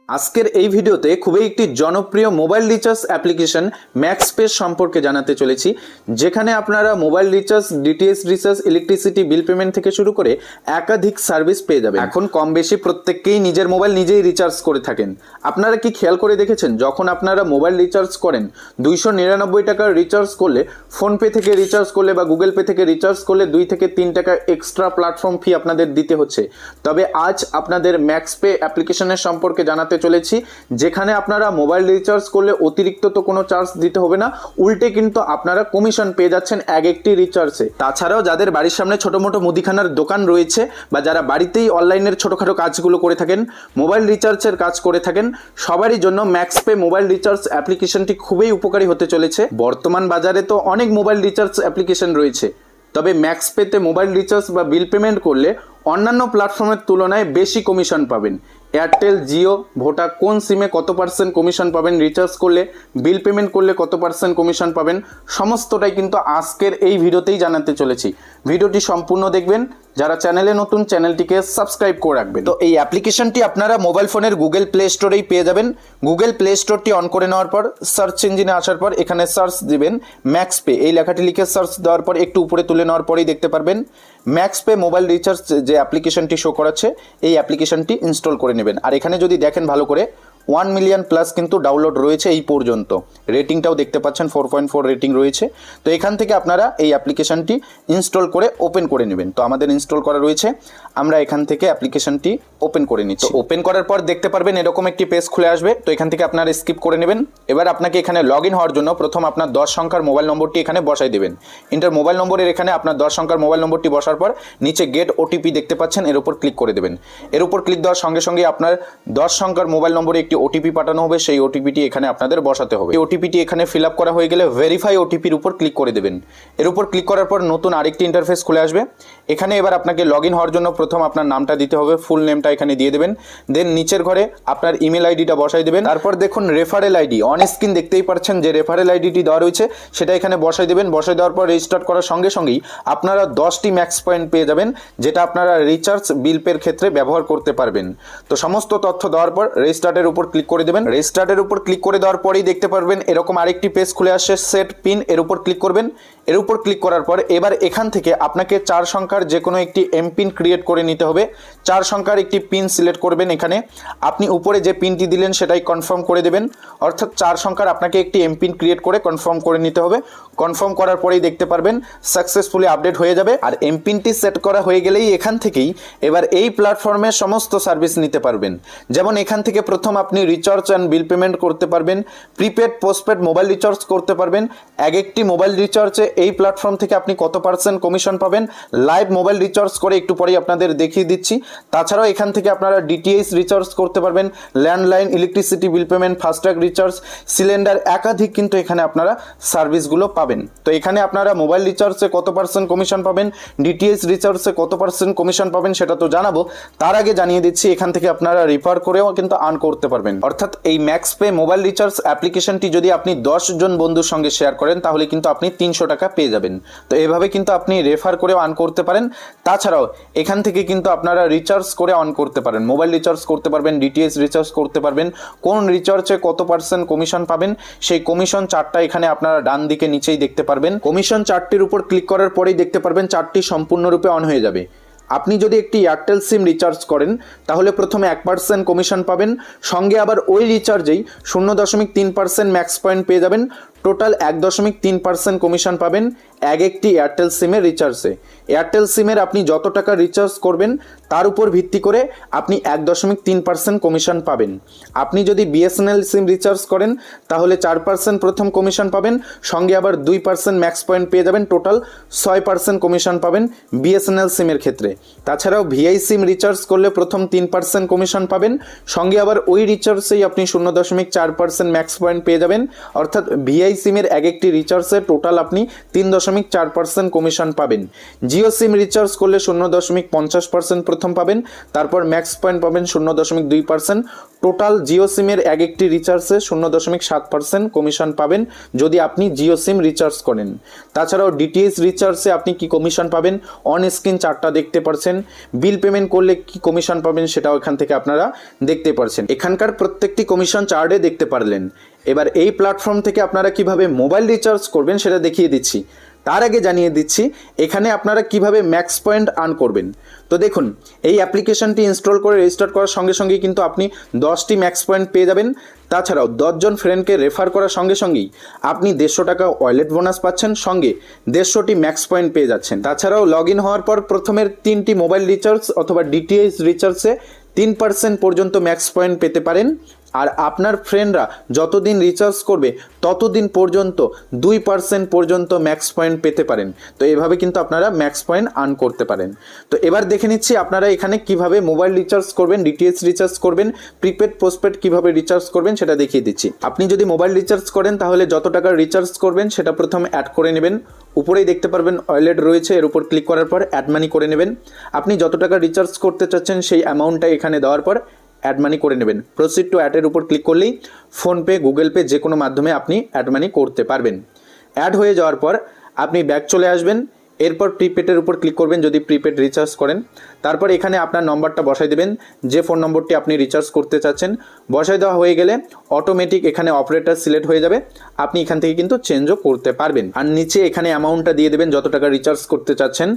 আজকের এই ভিডিওতে খুবই একটি জনপ্রিয় মোবাইল রিচার্জ অ্যাপ্লিকেশন ম্যাক্সপে সম্পর্কে জানাতে চলেছি, যেখানে আপনারা mobile recharge, DTH recharge, electricity bill payment থেকে শুরু করে একাধিক সার্ভিস পেয়ে যাবেন। এখন কম বেশি প্রত্যেককেই নিজের মোবাইল নিজেই রিচার্জ করে থাকেন। আপনারা কি খেয়াল করে দেখেছেন, যখন আপনারা মোবাইল রিচার্জ করেন 299 টাকার রিচার্জ করলে, ফোনপে থেকে রিচার্জ করলে বা গুগল পে থেকে রিচার্জ করলে 2 থেকে 3 টাকা এক্সট্রা প্ল্যাটফর্ম ফি আপনাদের দিতে হচ্ছে। তবে আজ আপনাদের ম্যাক্সপে অ্যাপ্লিকেশনের সম্পর্কে জানাতে চলেছি, যেখানে আপনারা মোবাইল রিচার্জ করলে অতিরিক্ত তো কোনো চার্জ দিতে হবে না, উল্টে কিন্তু আপনারা কমিশন পেয়ে যাচ্ছেন এক একটি রিচার্জে। তাছাড়াও যাদের বাড়ির সামনে ছোট মোটো মুদিখানার দোকান রয়েছে বা যারা বাড়িতেই অনলাইনের ছোটখাটো কাজগুলো করে থাকেন, মোবাইল রিচার্জের কাজ করে থাকেন, সবারই জন্য ম্যাক্সপে মোবাইল রিচার্জ অ্যাপ্লিকেশনটি খুবই উপকারী হতে চলেছে। বর্তমান বাজারে তো অনেক মোবাইল রিচার্জ অ্যাপ্লিকেশন রয়েছে, তবে ম্যাক্সপেতে মোবাইল রিচার্জ বা বিল পেমেন্ট করলে অন্যান্য প্ল্যাটফর্মের তুলনায় বেশি কমিশন পাবেন। এয়ারটেল, জিও, ভোডা কোন সিমে কত পার্সেন্ট কমিশন পাবেন, রিচার্জ করলে, বিল পেমেন্ট করলে কত পার্সেন্ট কমিশন পাবেন, সমস্তটাই কিন্তু আজকের এই ভিডিওতেই জানাতে চলেছি। ভিডিওটি সম্পূর্ণ দেখবেন। যারা চ্যানেলে নতুন, চ্যানেলটিকে সাবস্ক্রাইব করে রাখবেন। তো এই অ্যাপ্লিকেশনটি আপনারা মোবাইল ফোনের গুগল প্লে স্টোরেই পেয়ে যাবেন। গুগল প্লে স্টোরটি অন করে নেওয়ার পর সার্চ ইঞ্জিনে আসার পর এখানে সার্চ দিবেন ম্যাক্সপে, এই লেখাটি লিখে সার্চ দেওয়ার পর একটু উপরে তুলে নেওয়ার পরেই দেখতে পারবেন ম্যাক্সপে মোবাইল রিচার্জ যে অ্যাপ্লিকেশনটি শো করাচ্ছে, এই অ্যাপ্লিকেশনটি ইনস্টল করে নেবেন। আর এখানে যদি দেখেন ভালো করে, 1 মিলিয়ন প্লাস কিন্তু ডাউনলোড রয়েছে এই পর্যন্ত। রেটিংটাও দেখতে পাচ্ছেন, 4.4 রেটিং রয়েছে। তো এখান থেকে আপনারা এই অ্যাপ্লিকেশনটি ইনস্টল করে ওপেন করে নেবেন। তো আমাদের ইনস্টল করা রয়েছে, আমরা এখান থেকে অ্যাপ্লিকেশনটি ওপেন করে নিচ্ছি। ওপেন করার পর দেখতে পারবেন এরকম একটি পেজ খুলে আসবে। তো এখান থেকে আপনারা স্কিপ করে নেবেন। এবার আপনাকে এখানে লগ ইন হওয়ার জন্য প্রথম আপনার 10 সংখ্যার মোবাইল নম্বরটি এখানে বসাই দেবেন। ইন্টার মোবাইল নম্বরের এখানে আপনার 10 সংখ্যার মোবাইল নম্বরটি বসার পর নিচে গেট ওটিপি দেখতে পাচ্ছেন, এর উপর ক্লিক করে দেবেন। এর উপর ক্লিক দেওয়ার সঙ্গে সঙ্গে আপনার 10 সংখ্যার মোবাইল নম্বরে একটি ওটিপি পাঠানো হবে, সেই ওটিপিটি এখানে আপনাদের বসাতে হবে। এই ওটিপিটি এখানে ফিল আপ করা হয়ে গেলে ভেরিফাই ওটিপির উপর ক্লিক করে দেবেন। এর উপর ক্লিক করার পর নতুন আরেকটি ইন্টারফেস খুলে আসবে। এখানে এবার আপনাকে লগ ইন হওয়ার জন্য প্রথম আপনার নামটা দিতে হবে, ফুল নেমটা এখানে দিয়ে দেবেন। দেন নিচের ঘরে আপনার ইমেল আইডিটা বসাই দেবেন। তারপর দেখুন রেফারেল আইডি অন স্ক্রিন দেখতেই পাচ্ছেন, যে রেফারেল আইডিটি দেওয়া রয়েছে সেটা এখানে বসাই দেবেন। বসাই দেওয়ার পর রেজিস্টার করার সঙ্গে সঙ্গেই আপনারা 10টি ম্যাক্স পয়েন্ট পেয়ে যাবেন, যেটা আপনারা রিচার্জ বিল পের ক্ষেত্রে ব্যবহার করতে পারবেন। তো সমস্ত তথ্য দেওয়ার পর রেজিস্টার্টের উপর ক্লিক করে দেবেন। রেজিস্টার্টের উপর ক্লিক করে দেওয়ার পরেই দেখতে পারবেন এরকম আরেকটি পেজ খুলে আসছে, সেট পিন, এর উপর ক্লিক করবেন। এর উপর ক্লিক করার পর এবার এখান থেকে আপনাকে 4 সংখ্যার যে কোনো একটি এমপিন ক্রিয়েট করে নিতে হবে। 4 সংখ্যার একটি পিন সিলেক্ট করবেন। এখানে আপনি উপরে যে পিনটি দিলেন সেটাই কনফার্ম করে দেবেন, অর্থাৎ 4 সংখ্যার আপনাকে একটি এমপিন ক্রিয়েট করে কনফার্ম করে নিতে হবে। কনফার্ম করার পরেই দেখতে পারবেন সাকসেসফুলি আপডেট হয়ে যাবে। আর এমপিনটি সেট করা হয়ে গেলেই এখান থেকেই এবার এই প্ল্যাটফর্মে সমস্ত সার্ভিস নিতে পারবেন। যেমন এখান থেকে প্রথম আপনি রিচার্জ অ্যান্ড বিল পেমেন্ট করতে পারবেন, প্রিপেড, পোস্টপেড মোবাইল রিচার্জ করতে পারবেন। এক একটি মোবাইল রিচার্জে এই প্ল্যাটফর্ম থেকে আপনি কত পার্সেন্ট কমিশন পাবেন লাইভ মোবাইল রিচার্জ করে একটু পরেই আপনাদের দেখিয়ে দিচ্ছি। তাছাড়াও এখান থেকে আপনারা ডিটিএইচ রিচার্জ করতে পারবেন, landline, electricity bill payment, FASTag recharge, cylinder, একাধিক কিন্তু এখানে আপনারা সার্ভিসগুলো পাবেন। তো এখানে আপনারা মোবাইল রিচার্জে কত পার্সেন্ট কমিশন পাবেন, ডিটিএইচ রিচার্জে কত পার্সেন্ট কমিশন পাবেন সেটা তো জানাবো। তার আগে জানিয়ে দিচ্ছি এখান থেকে আপনারা রেফার করেও কিন্তু আর্ন করতে পারবেন। অর্থাৎ এই ম্যাক্সপে মোবাইল রিচার্জ অ্যাপ্লিকেশনটি যদি আপনি 10 জন বন্ধুর সঙ্গে শেয়ার করেন তাহলে কিন্তু আপনি 300 টাকা পেয়ে যাবেন। তো এভাবে কিন্তু আপনি রেফার করেও আর্ন করতে পারেন। তাছাড়াও এখান থেকে কিন্তু আপনারা রিচার্জ করে অন করতে পারেন, মোবাইল রিচার্জ করতে পারবেন, ডিটিএইচ রিচার্জ করতে পারবেন। কোন রিচার্জে কত পার্সেন্ট কমিশন পাবেন সেই কমিশন চার্টটা এখানে আপনারা ডান দিকে নিচেই দেখতে পারবেন। কমিশন চার্টটির উপর ক্লিক করার পরেই দেখতে পারবেন চার্টটি সম্পূর্ণরূপে অন হয়ে যাবে। আপনি যদি একটি এয়ারটেল সিম রিচার্জ করেন তাহলে প্রথমে 1% কমিশন পাবেন, সঙ্গে আবার ওই রিচার্জেই 0.3% ম্যাক্স পয়েন্ট পেয়ে যাবেন। টোটাল 1.3% কমিশন পাবেন এক একটি এয়ারটেল সিমের রিচার্জে। এয়ারটেল সিমের আপনি যত টাকা রিচার্জ করবেন তার উপর ভিত্তি করে আপনি 1.3% কমিশন পাবেন। আপনি যদি বিএসএনএল সিম রিচার্জ করেন তাহলে 4% প্রথম কমিশন পাবেন, সঙ্গে আবার 2% ম্যাক্স পয়েন্ট পেয়ে যাবেন। টোটাল 6% কমিশন পাবেন বিএসএনএল সিমের ক্ষেত্রে। তাছাড়াও ভিআই সিম রিচার্জ করলে প্রথম 3% কমিশন পাবেন, সঙ্গে আবার ওই রিচার্জেই আপনি 0.4% ম্যাক্স পয়েন্ট পেয়ে যাবেন। অর্থাৎ ভিআই সিমের এক একটি রিচার্জে টোটাল আপনি 3.4 0.4% কমিশন পাবেন। জিও সিম রিচার্জ করলে 0.50% প্রথম পাবেন, তারপর ম্যাক্স পয়েন্ট পাবেন 0.2%। টোটাল জিও সিমের এক একটি রিচার্জে 0.7% কমিশন পাবেন যদি আপনি জিও সিম রিচার্জ করেন। তাছাড়াও ডিটিএইচ রিচার্জে আপনি কি কমিশন পাবেন অন স্ক্রিন চার্টটা দেখতে পাচ্ছেন। বিল পেমেন্ট করলে কি কমিশন পাবেন সেটাও এখান থেকে আপনারা দেখতে পাচ্ছেন। এখানকার প্রত্যেকটি কমিশন চার্টে দেখতে পারলেন। এবার এই প্ল্যাটফর্ম থেকে আপনারা কিভাবে মোবাইল রিচার্জ করবেন সেটা দেখিয়ে দিচ্ছি। তার আগে জানিয়ে দিচ্ছি এখানে আপনারা কিভাবে ম্যাক্স পয়েন্ট আর্ন করবেন। তো দেখুন, এই অ্যাপ্লিকেশনটি ইনস্টল করে রেজিস্টার করার সঙ্গে সঙ্গেই কিন্তু আপনি 10টি ম্যাক্স পয়েন্ট পেয়ে যাবেন। তাছাড়াও 10 জন ফ্রেন্ডকে রেফার করার সঙ্গে সঙ্গেই আপনি 150 টাকা ওয়ালেট বোনাস পাচ্ছেন, সঙ্গে 150টি ম্যাক্স পয়েন্ট পেয়ে যাচ্ছেন। তাছাড়াও লগ ইন হওয়ার পর প্রথমের 3টি মোবাইল রিচার্জ অথবা ডিটিএইচ রিচার্জে 3% পর্যন্ত ম্যাক্স পয়েন্ট পেতে পারেন। আর আপনার ফ্রেন্ডরা যতদিন রিচার্জ করবে ততদিন পর্যন্ত 2% পর্যন্ত ম্যাক্স পয়েন্ট পেতে পারেন। তো এভাবে কিন্তু আপনারা ম্যাক্স পয়েন্ট আর্ন করতে পারেন। তো এবার দেখে নিচ্ছি আপনারা এখানে কিভাবে মোবাইল রিচার্জ করবেন, ডিটিএইচ রিচার্জ করবেন, প্রিপেড পোস্টপেড কিভাবে রিচার্জ করবেন সেটা দেখিয়ে দিচ্ছি। আপনি যদি মোবাইল রিচার্জ করেন তাহলে যত টাকা রিচার্জ করবেন সেটা প্রথম অ্যাড করে নেবেন। উপরেই দেখতে পারবেন ওয়ালেট রয়েছে, এর উপর ক্লিক করার পর অ্যাড মানি করে নেবেন। আপনি যত টাকা রিচার্জ করতে চাচ্ছেন সেই অ্যামাউন্টটা এখানে দেওয়ার পর অ্যাড মানি করে নেবেন। প্রসিড টু অ্যাডের উপর ক্লিক করলেই ফোনপে, গুগল পে যে কোনো মাধ্যমে আপনি অ্যাড মানি করতে পারবেন। অ্যাড হয়ে যাওয়ার পর আপনি ব্যাক চলে আসবেন। এরপর প্রিপেডের উপর ক্লিক করবেন যদি প্রিপেড রিচার্জ করেন। তারপর এখানে আপনার নম্বরটা বসাই দেবেন, যে ফোন নম্বরটি আপনি রিচার্জ করতে চাচ্ছেন। বসাই দেওয়া হয়ে গেলে অটোমেটিক এখানে অপারেটর সিলেক্ট হয়ে যাবে। আপনি এখান থেকে কিন্তু চেঞ্জও করতে পারবেন। আর নিচে এখানে অ্যামাউন্টটা দিয়ে দেবেন যত টাকা রিচার্জ করতে চাচ্ছেন।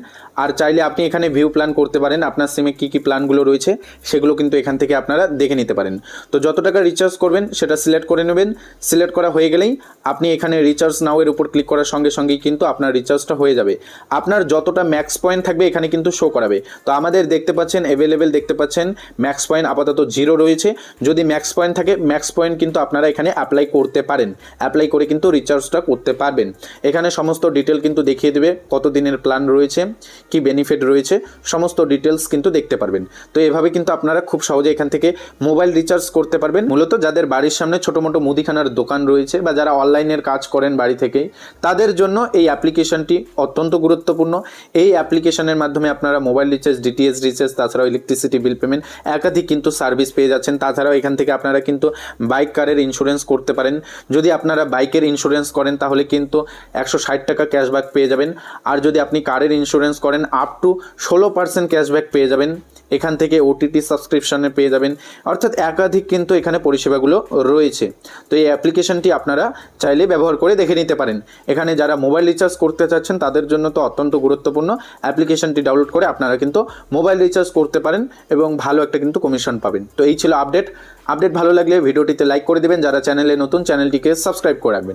আর চাইলে আপনি এখানে ভিউ প্ল্যান করতে পারেন, আপনার সিমে কী কী প্ল্যানগুলো রয়েছে সেগুলো কিন্তু এখান থেকে আপনারা দেখে নিতে পারেন। তো যত টাকা রিচার্জ করবেন সেটা সিলেক্ট করে নেবেন। সিলেক্ট করা হয়ে গেলেই আপনি এখানে রিচার্জ নাও এর উপর ক্লিক করার সঙ্গে সঙ্গেই কিন্তু আপনার রিচার্জটা হয়ে যাবে। আপনার যতটা ম্যাক্স পয়েন্ট থাকবে এখানে কিন্তু শো করাবে। তো আমাদের দেখতে পাচ্ছেন অ্যাভেলেবেল দেখতে পাচ্ছেন ম্যাক্স পয়েন্ট আপাতত 0 রয়েছে। যদি ম্যাক্স পয়েন্ট থাকে ম্যাক্স পয়েন্ট কিন্তু আপনারা এখানে অ্যাপ্লাই করতে পারেন। অ্যাপ্লাই করে কিন্তু রিচার্জটা করতে পারবেন। এখানে সমস্ত ডিটেল কিন্তু দেখিয়ে দেবে, কত দিনের প্ল্যান রয়েছে, কি বেনিফিট রয়েছে, সমস্ত ডিটেলস কিন্তু দেখতে পারবেন। তো এভাবে কিন্তু আপনারা খুব সহজে এখান থেকে মোবাইল রিচার্জ করতে পারবেন। মূলত যাদের বাড়ির সামনে ছোটো মোটো মুদিখানার দোকান রয়েছে বা যারা অনলাইনের কাজ করেন বাড়ি থেকেই, তাদের জন্য এই অ্যাপ্লিকেশনটি অত্যন্ত গুরুত্বপূর্ণ। এই অ্যাপ্লিকেশনের মাধ্যমে আপনারা মোবাইল রিচার্জ, ডিটিএইচ রিচার্জ, তাছাড়াও ইলেকট্রিসিটি বিল পেমেন্ট একাধিক কিন্তু সার্ভিস পেয়ে যাচ্ছেন। তাছাড়াও এখান থেকে আপনারা কিন্তু বাইক, কারের ইন্স্যুরেন্স করতে পারেন। যদি আপনারা বাইকের ইন্স্যুরেন্স করেন তাহলে কিন্তু 160 টাকা ক্যাশব্যাক পেয়ে যাবেন। আর যদি আপনি কারের ইন্স্যুরেন্স করেন আপ টু 16% ক্যাশব্যাক পেয়ে যাবেন। এখান থেকে ওটিটি সাবস্ক্রিপশনে পেয়ে যাবেন। অর্থাৎ একাধিক কিন্তু এখানে পরিষেবাগুলো রয়েছে। তো এই অ্যাপ্লিকেশনটি আপনারা চাইলে ব্যবহার করে দেখে নিতে পারেন। এখানে যারা মোবাইল রিচার্জ করতে চাচ্ছেন তাদের জন্য তো অত্যন্ত গুরুত্বপূর্ণ। অ্যাপ্লিকেশনটি ডাউনলোড করে আপনারা কিন্তু মোবাইল রিচার্জ করতে পারেন এবং ভালো একটা কিন্তু কমিশন পাবেন। তো এই ছিল আপডেট ভালো লাগলে ভিডিওটিতে লাইক করে দেবেন। যারা চ্যানেলে নতুন, চ্যানেলটিকে সাবস্ক্রাইব করে রাখবেন।